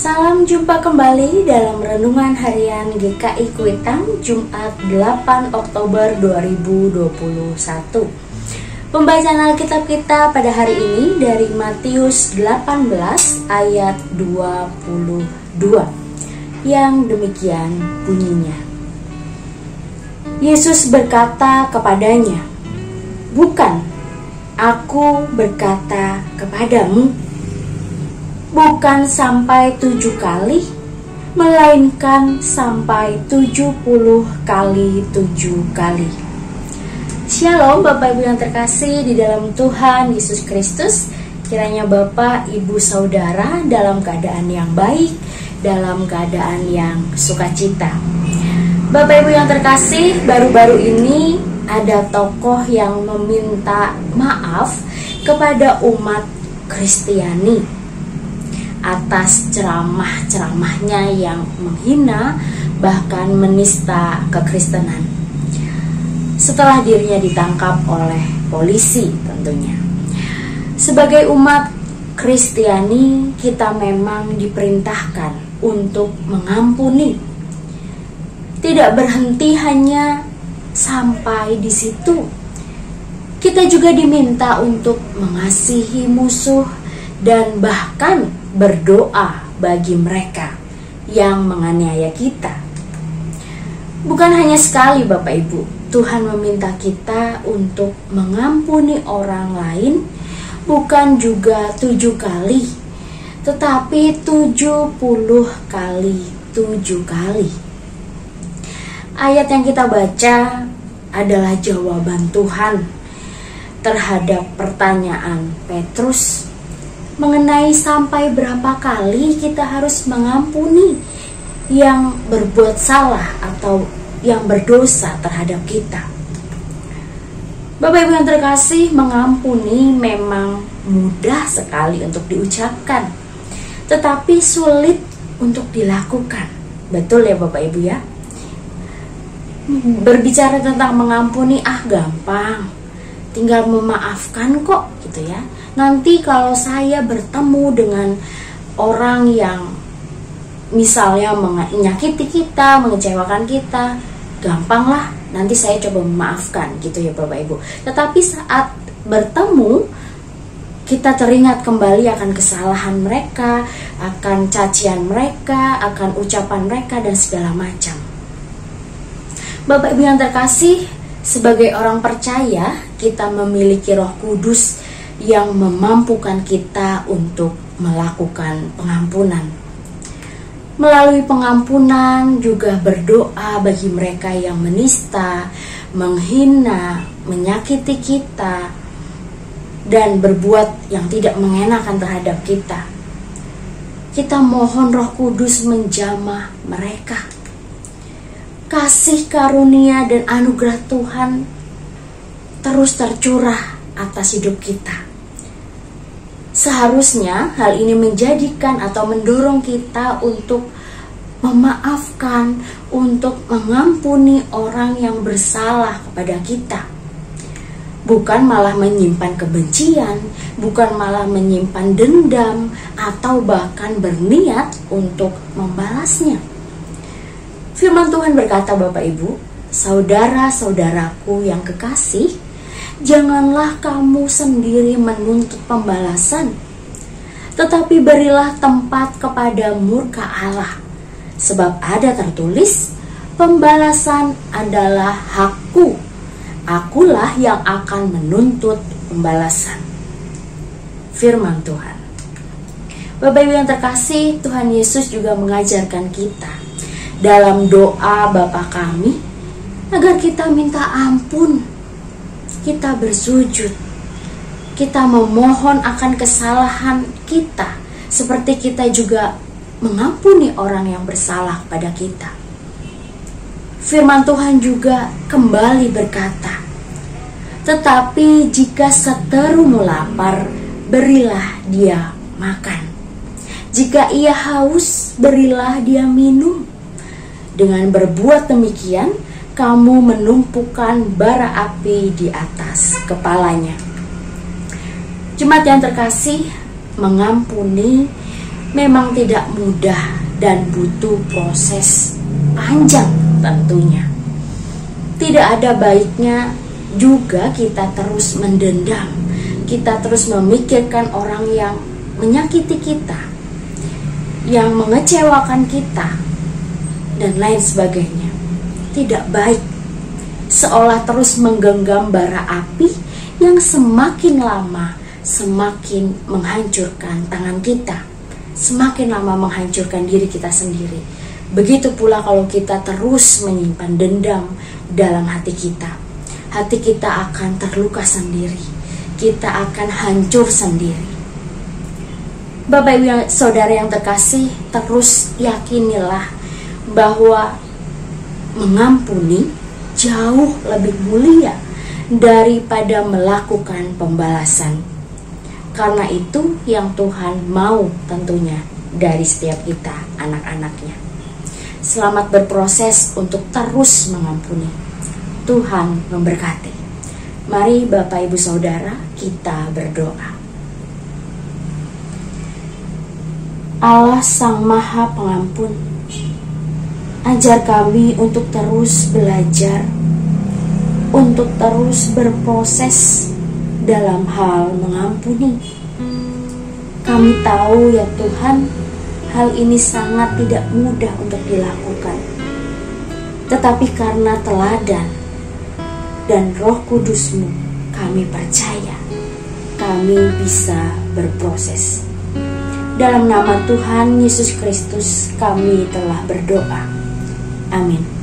Salam jumpa kembali dalam Renungan Harian GKI Kuitang Jumat 8 Oktober 2021. Pembacaan Alkitab kita pada hari ini dari Matius 18 ayat 22 yang demikian bunyinya. Yesus berkata kepadanya, "Bukan, aku berkata kepadamu, bukan sampai 7 kali, melainkan sampai 70 kali 7 kali." Shalom Bapak Ibu yang terkasih di dalam Tuhan Yesus Kristus. Kiranya Bapak, Ibu, Saudara dalam keadaan yang baik, dalam keadaan yang sukacita. Bapak Ibu yang terkasih, baru-baru ini ada tokoh yang meminta maaf kepada umat Kristiani atas ceramah-ceramahnya yang menghina bahkan menista kekristenan, setelah dirinya ditangkap oleh polisi tentunya. Sebagai umat Kristiani, kita memang diperintahkan untuk mengampuni. Tidak berhenti hanya sampai di situ. Kita juga diminta untuk mengasihi musuh dan bahkan berdoa bagi mereka yang menganiaya kita. Bukan hanya sekali Bapak Ibu, Tuhan meminta kita untuk mengampuni orang lain, bukan juga 7 kali, tetapi 70 kali 7 kali. Ayat yang kita baca adalah jawaban Tuhan terhadap pertanyaan Petrus mengenai sampai berapa kali kita harus mengampuni yang berbuat salah atau yang berdosa terhadap kita. Bapak Ibu yang terkasih, mengampuni memang mudah sekali untuk diucapkan, tetapi sulit untuk dilakukan. Betul ya Bapak Ibu ya? Berbicara tentang mengampuni gampang, tinggal memaafkan kok gitu ya. Nanti kalau saya bertemu dengan orang yang misalnya menyakiti kita, mengecewakan kita, gampang lah, nanti saya coba memaafkan gitu ya Bapak Ibu. Tetapi saat bertemu, kita teringat kembali akan kesalahan mereka, akan cacian mereka, akan ucapan mereka dan segala macam. Bapak Ibu yang terkasih, sebagai orang percaya, kita memiliki Roh Kudus yang memampukan kita untuk melakukan pengampunan. Melalui pengampunan juga berdoa bagi mereka yang menista, menghina, menyakiti kita, dan berbuat yang tidak mengenakan terhadap kita. Kita mohon Roh Kudus menjamah mereka. Kasih karunia dan anugerah Tuhan terus tercurah atas hidup kita. Seharusnya hal ini menjadikan atau mendorong kita untuk memaafkan, untuk mengampuni orang yang bersalah kepada kita. Bukan malah menyimpan kebencian, bukan malah menyimpan dendam, atau bahkan berniat untuk membalasnya. Firman Tuhan berkata Bapak Ibu, saudara-saudaraku yang kekasih, janganlah kamu sendiri menuntut pembalasan, tetapi berilah tempat kepada murka Allah. Sebab ada tertulis, pembalasan adalah hakku, akulah yang akan menuntut pembalasan. Firman Tuhan. Bapak Ibu yang terkasih, Tuhan Yesus juga mengajarkan kita dalam doa Bapa kami, agar kita minta ampun, kita bersujud, kita memohon akan kesalahan kita, seperti kita juga mengampuni orang yang bersalah pada kita. Firman Tuhan juga kembali berkata, tetapi jika seterumu lapar, berilah dia makan. Jika ia haus, berilah dia minum. Dengan berbuat demikian, kamu menumpukan bara api di atas kepalanya. Jemaat yang terkasih, mengampuni memang tidak mudah dan butuh proses panjang tentunya. Tidak ada baiknya juga kita terus mendendam, kita terus memikirkan orang yang menyakiti kita, yang mengecewakan kita, dan lain sebagainya. Tidak baik, seolah terus menggenggam bara api yang semakin lama semakin menghancurkan tangan kita, semakin lama menghancurkan diri kita sendiri. Begitu pula kalau kita terus menyimpan dendam dalam hati kita akan terluka sendiri, kita akan hancur sendiri. Bapak Ibu Saudara yang terkasih, terus yakinilah bahwa mengampuni jauh lebih mulia daripada melakukan pembalasan. Karena itu yang Tuhan mau tentunya dari setiap kita, anak-anaknya. Selamat berproses untuk terus mengampuni. Tuhan memberkati. Mari Bapak Ibu Saudara, kita berdoa. Allah Sang Maha Pengampun, ajar kami untuk terus belajar, untuk terus berproses dalam hal mengampuni. Kami tahu ya Tuhan, hal ini sangat tidak mudah untuk dilakukan. Tetapi karena teladan dan Roh Kudus-Mu, kami percaya kami bisa berproses. Dalam nama Tuhan Yesus Kristus kami telah berdoa. Amin.